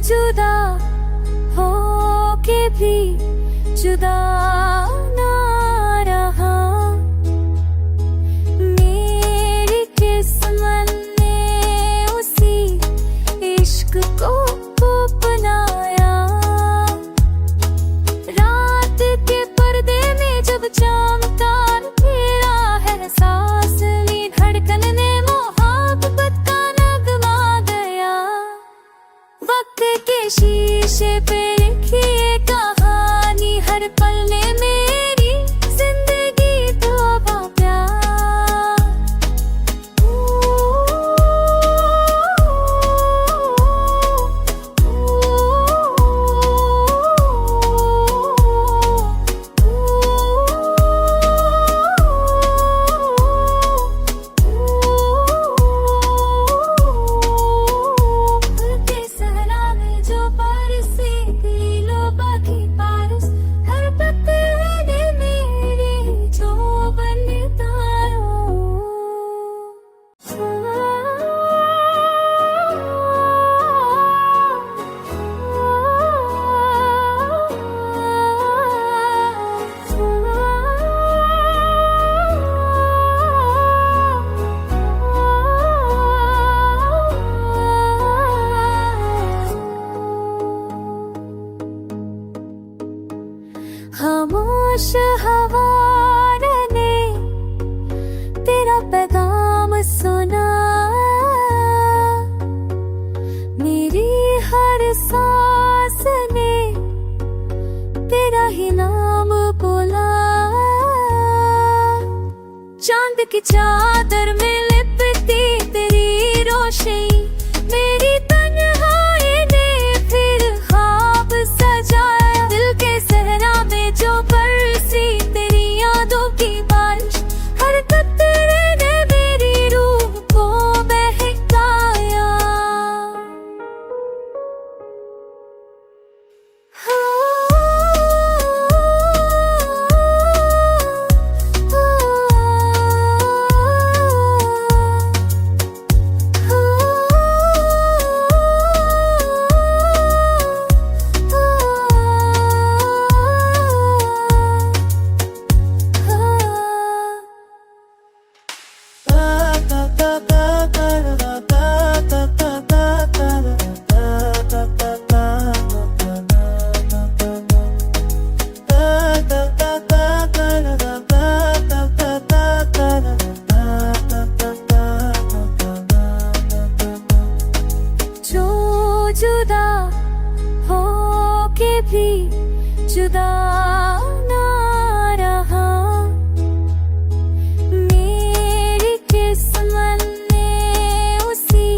जुदा हो के भी जुदा ना रहा, मेरी किस्मत ने उसी इश्क को अपनाया। रात के पर्दे में जब चमकार फिरा है एहसास, ली धड़कन ने मोहब्बत का नगमा गया। वक्त के शीशे पे लिखिए कहानी, हर पल में मेरी जिंदगी तोबा प्यार। खामोश हवा ने तेरा पैगाम सुना, मेरी हर सांस ने तेरा ही नाम बोला। चांद की चादर में लिपटी तेरी रोशनी, मेरी तन्हाई ने फिर ख्वाब सजाया। दिल के सहरा में जो बरसी तेरी यादों की बारिश, हर कतरे ने मेरी रूह को बहकाया। जुदा हो के भी जुदा ना रहा, मेरी किस्मत ने उसी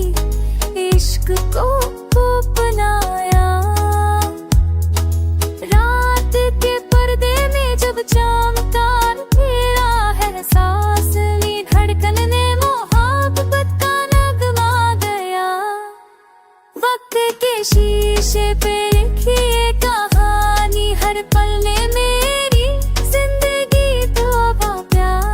इश्क को अपनाया। रात के पर्दे में जब चमकार फिरा है एहसास, ली धड़कन ने मोहब्बत का नगमा गया। वक्त के शीशे पे लिखिए कहानी, हर पल में मेरी जिंदगी तोबा प्यार।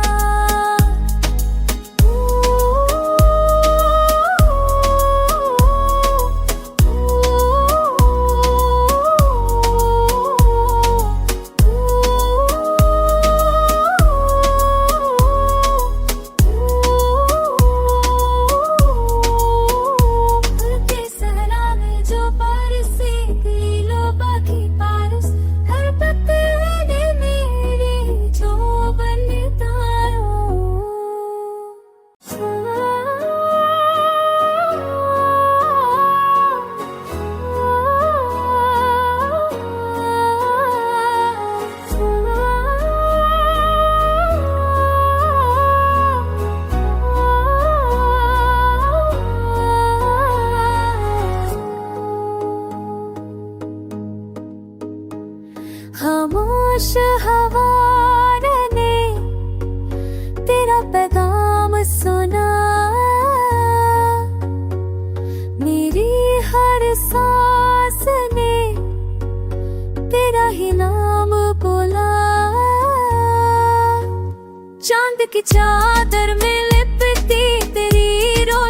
जो बरसी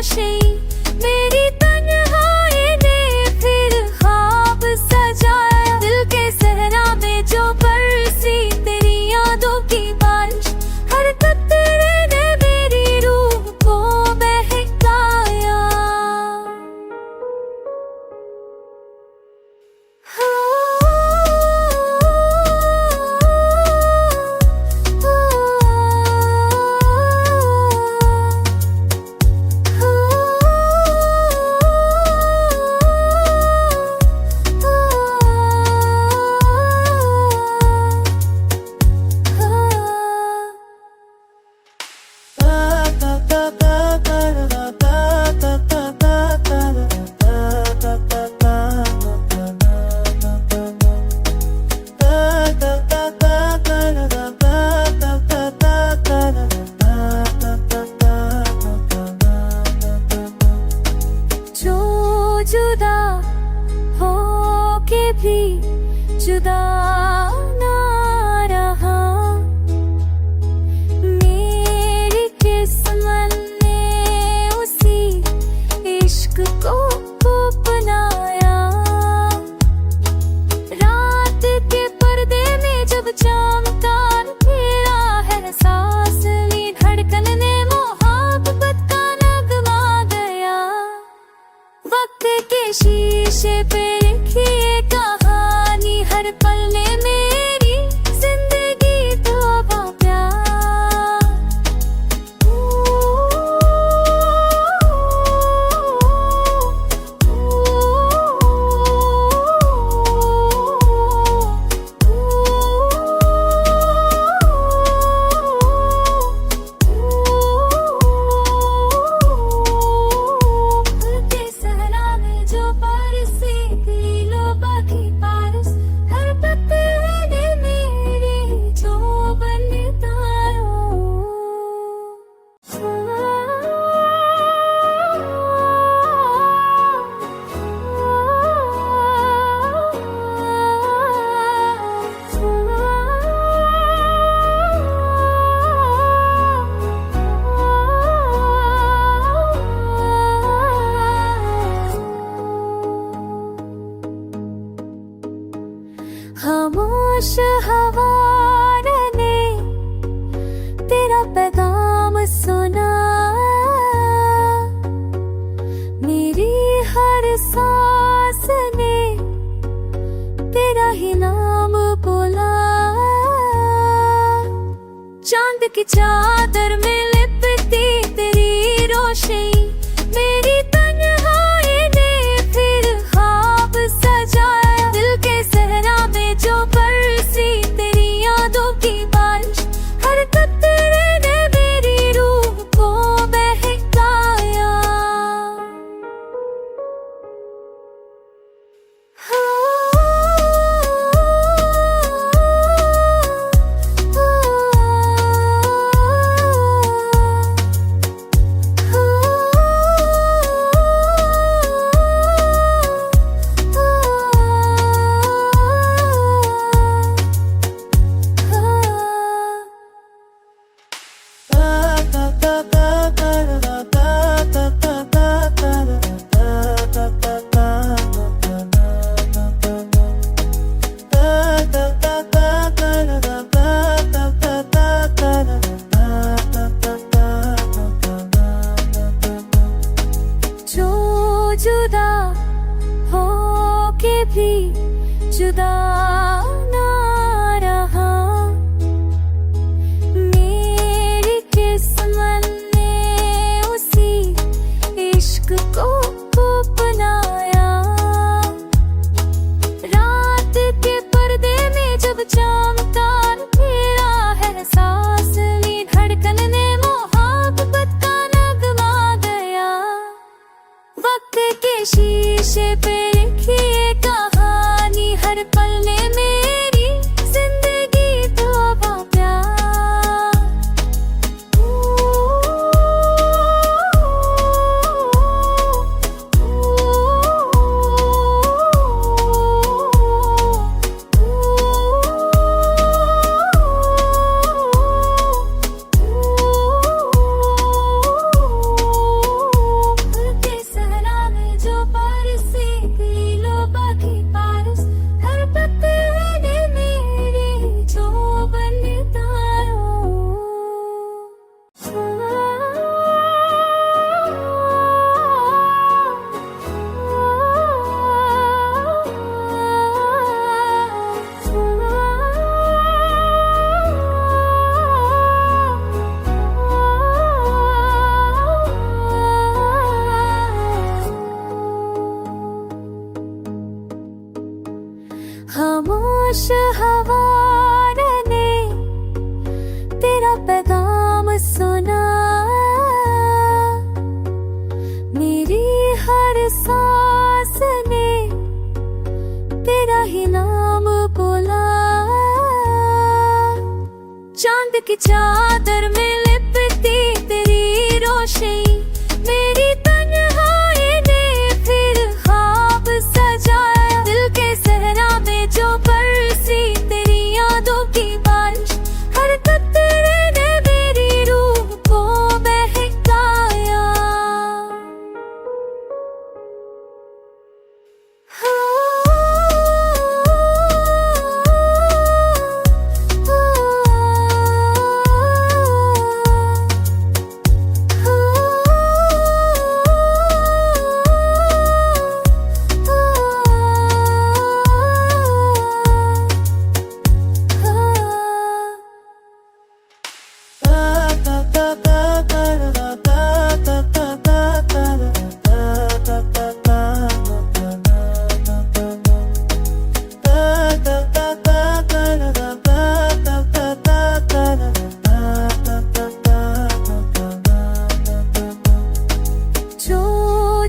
रोशनी मेरी तन्हाई ने फिर ख्वाब सजाया। दिल के सहरा में जो बरसी तेरी यादों की बारिश, हर कतरे ने मेरी रूह को बहकाया। जुदा हो के भी जुदा ना रहा, मेरी किस्मत ने उसी इश्क को अपनाया। रात के पर्दे में जब चमकार फेरा है, सांस ली धड़कन ने मोहब्बत का नगमा गया। वक्त के शीशे पे लिखी कहानी, हर पल ने मेरी जिंदगी तोबा प्यार। खामोश हवा ने तेरा पैगाम सुना, मेरी हर सांस ने तेरा ही नाम बोला। चांद की चादर में लिपटी तेरी रोशनी, मेरी तन्हाई ने फिर ख्वाब सजाया। दिल के सहरा में जो बरसी तेरी यादों की बारिश, हर कतरे ने मेरी रूह को बहकाया। जुदा हो के भी जुदा ना रहा, मेरी किस्मत ने उसी इश्क को अपनाया। रात के पर्दे में जब चमकार फेरा है, सांस ली धड़कन ने मोहब्बत का नगमा गया। वक्त के शीशे पे लिखी कहानी, हर पल ने मेरी जिंदगी तोबा प्यार। सांस ने तेरा ही नाम बोला। चांद की चादर में लिपटी तेरी रोशनी, मेरी तन्हाई ने फिर ख्वाब सजाया। दिल के सहरा में जो बरसी तेरी यादों की बारिश, हर कतरे ने मेरी रूह को बहकाया।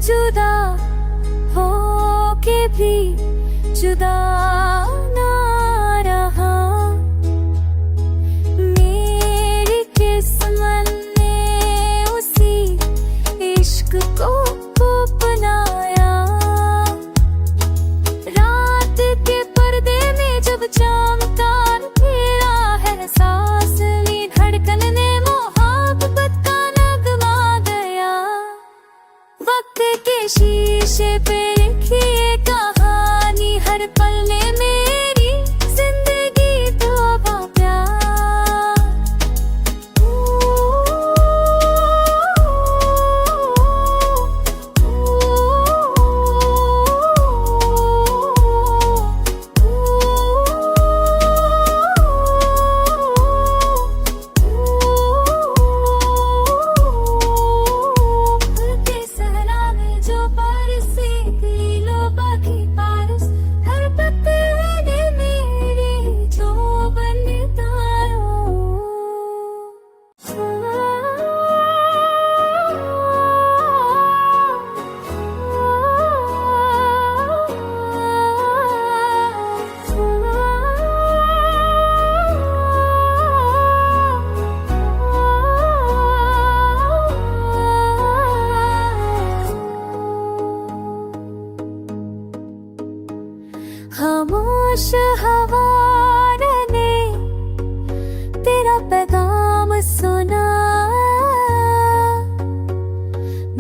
जुदा हो के भी जुदा ना रहा, मेरी किस्मत ने उसी इश्क को अपनाया। रात के पर्दे में जब चमकार फिरा है, सांस ली धड़कन ने मोहब्बत का नगमा गया। वक्त के शीशे पे लिखी ये कहानी, हर पल में मेरी जिंदगी तोबा प्यार। खामोश हवा ने तेरा पैगाम सुना,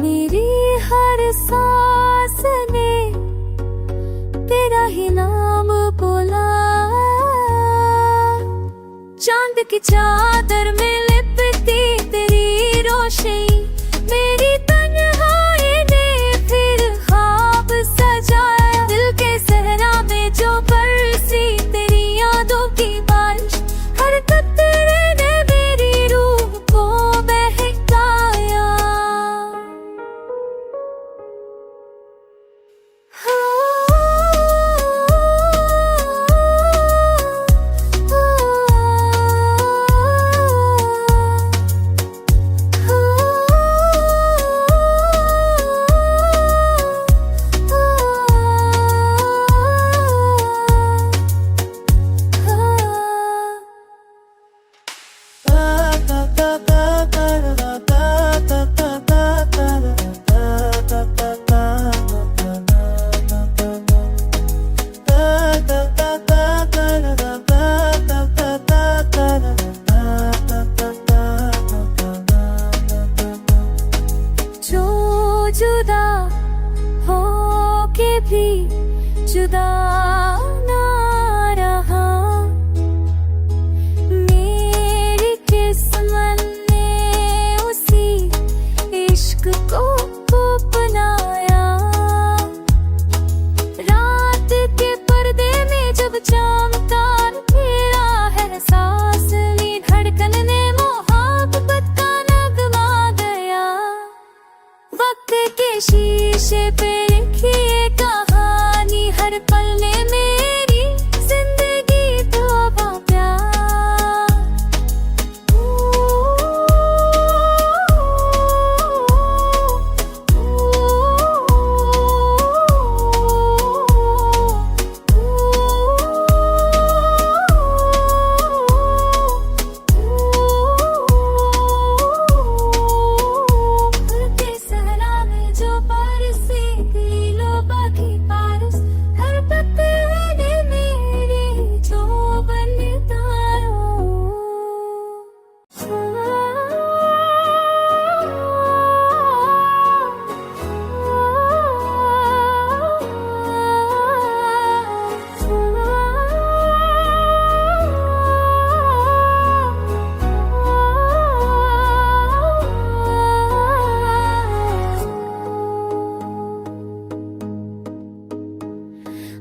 मेरी हर सांस ने तेरा ही नाम बोला। चांद की चादर में लिपटी तेरी रोशनी, मेरी तन्हाई ने फिर ख्वाब सजाया। दिल के सहरा में जो बरसी तेरी यादों की बारिश, हर कतरे ने मेरी रूह को बहकाया। जुदा हो के भी जुदा ना रहा, मेरी किस्मत ने उसी इश्क को अपनाया। रात के पर्दे में जब चमकार फिरा है, सांस ली धड़कन ने मोहब्बत का नगमा गया। वक्त के शीशे पे लिखी ये कहानी, हर पल में मेरी जिंदगी तोबा प्यार।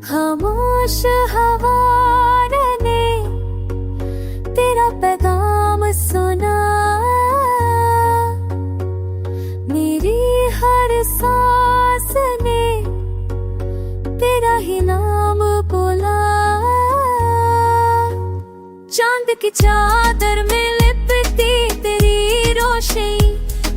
खामोश हवा ने तेरा पैगाम सुना, मेरी हर सांस ने तेरा ही नाम बोला। चांद की चादर में लिपटी तेरी रोशनी,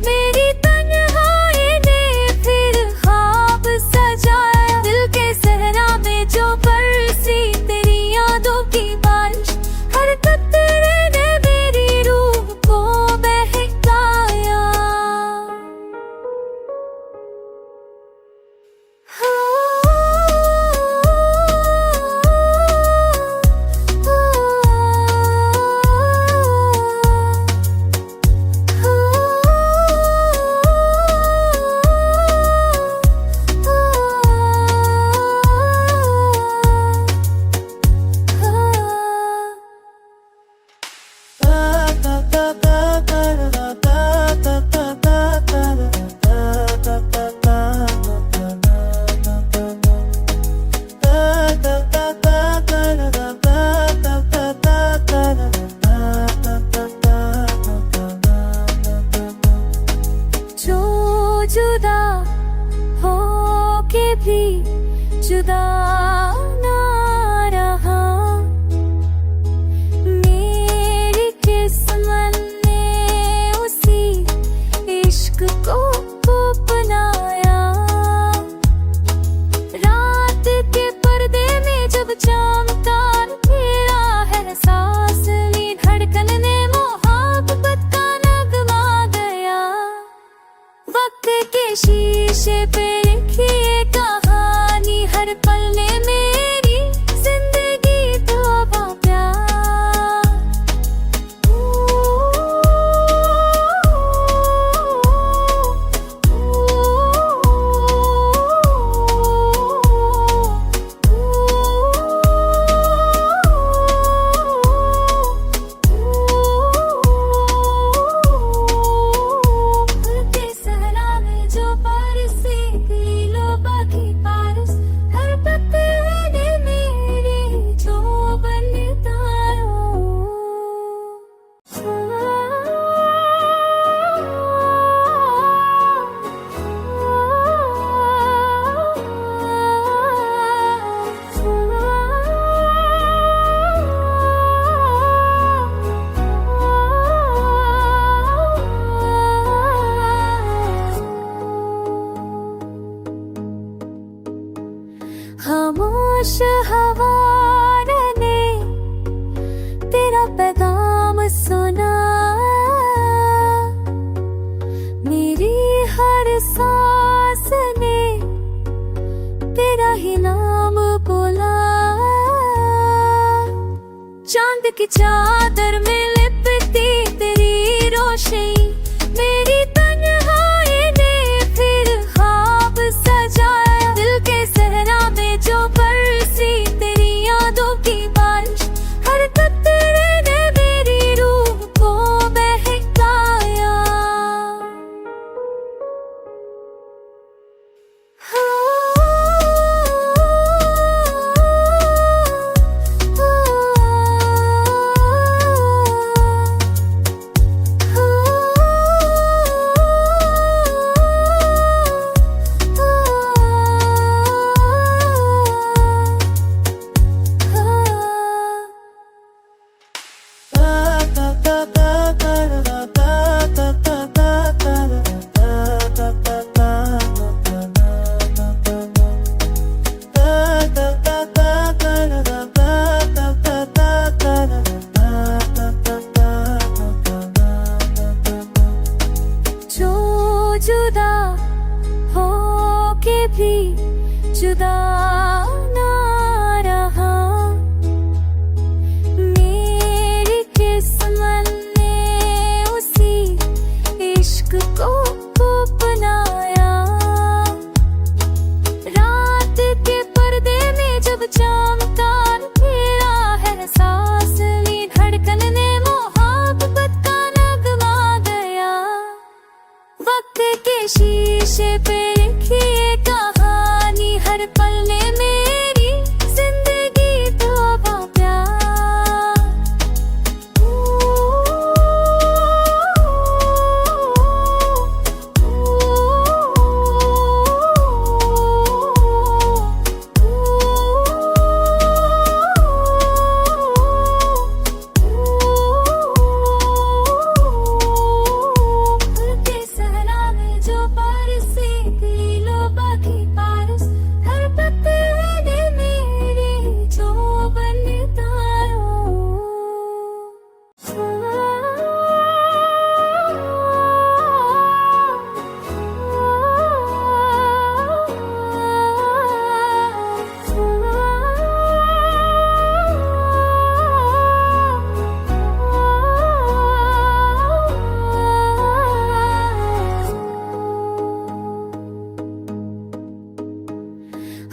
मेरी तन्हाई ने फिर ख्वाब सजाया। दिल के सहरा में जो बरसी तेरी यादों की बारिश, हर कतरे ने मेरी रूह को बहकाया। जुदा हो के भी जुदा ना रहा, मेरी किस्मत ने उसी इश्क को अपनाया। रात के पर्दे में जब चमकार फिरा है, सांस ली धड़कन ने मोहब्बत का नगमा गया। वक्त के शीशे पे लिखी ये कहानी, हर पल में मेरी जिंदगी तोबा प्यार। खामोश हवा ने तेरा पैगाम सुना, मेरी हर सांस ने तेरा ही नाम बोला। चांद की चादर में लिपटी तेरी रोशनी, मेरी तन्हाई ने फिर ख्वाब सजाया। दिल के सहरा में जो बरसी तेरी यादों की बारिश, हर कतरे ने मेरी रूह को बहकाया। जुदा हो के भी जुदा ना रहा, मेरी किस्मत ने उसी इश्क को अपनाया। रात के पर्दे में जब चमकार फिरा है, सांस ली धड़कन ने मोहब्बत का नगमा गया। वक्त के शीशे पे लिखी ये कहानी, हर पल में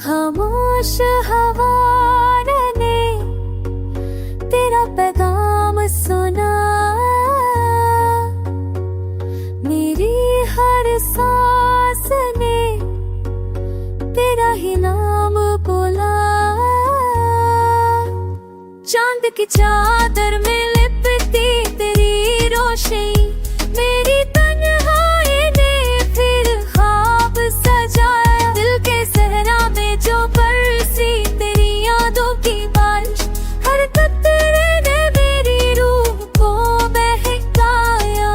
खामोश हवा ने तेरा पैगाम सुना, मेरी हर सांस ने तेरा ही नाम बोला। चांद की चादर में लिपटी तेरी रोशनी, मेरी तन्हाई ने फिर ख्वाब सजाया। दिल के सहरा में जो बरसी तेरी यादों की बारिश, हर कतरे ने मेरी रूह को बहकाया।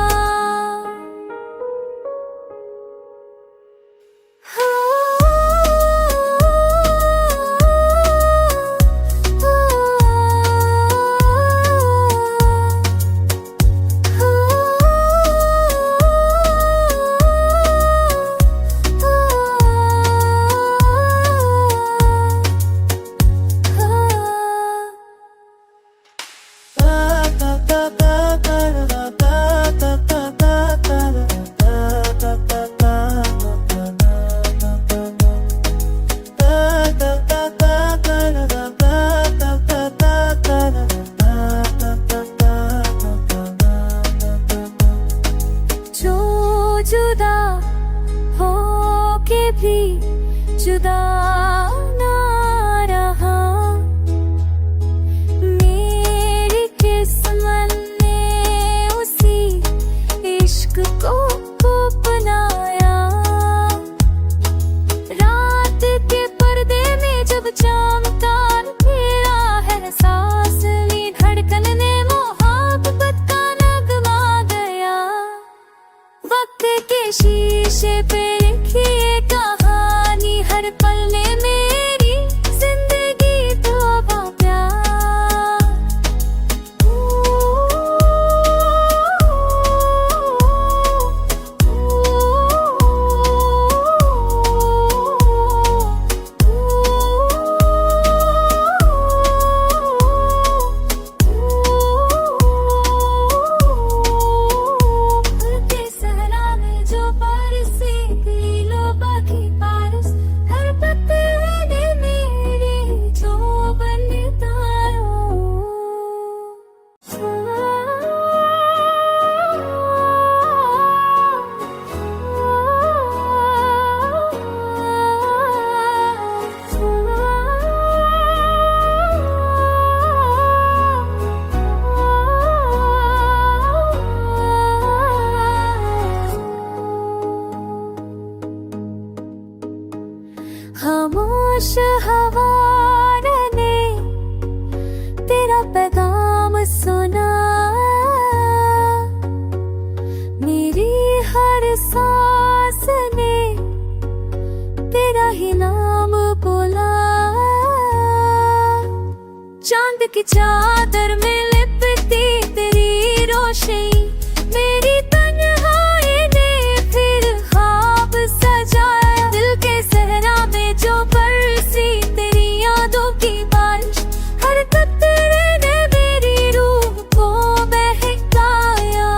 जुदा हो के भी जुदा ना रहा, मेरी किस्मत ने उसी इश्क को अपनाया। रात के पर्दे में जब चमकार मेरा है, सांस ली धड़कन ने मोहब्बत का नगमा गया। वक्त के शीशे पे लिखी ये कहानी, हर पल ने मेरी जिंदगी तोबा प्यार। खामोश हवा ने तेरा पैगाम सुना, मेरी हर सांस ने तेरा ही नाम बोला। चांद की चादर में लिपटी तेरी रोशनी, मेरी तन्हाई ने फिर ख्वाब सजाया। दिल के सहरा में जो बरसी तेरी यादों की बारिश, हर कतरे ने मेरी रूह को बहकाया।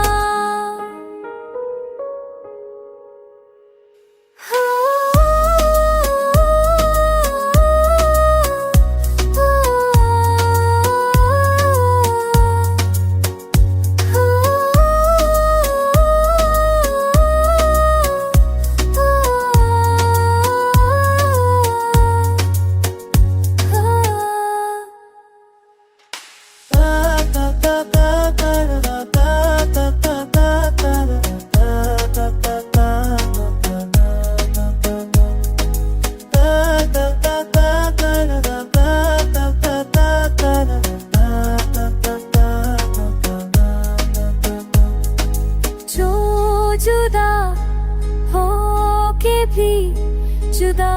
जुदा हो के भी जुदा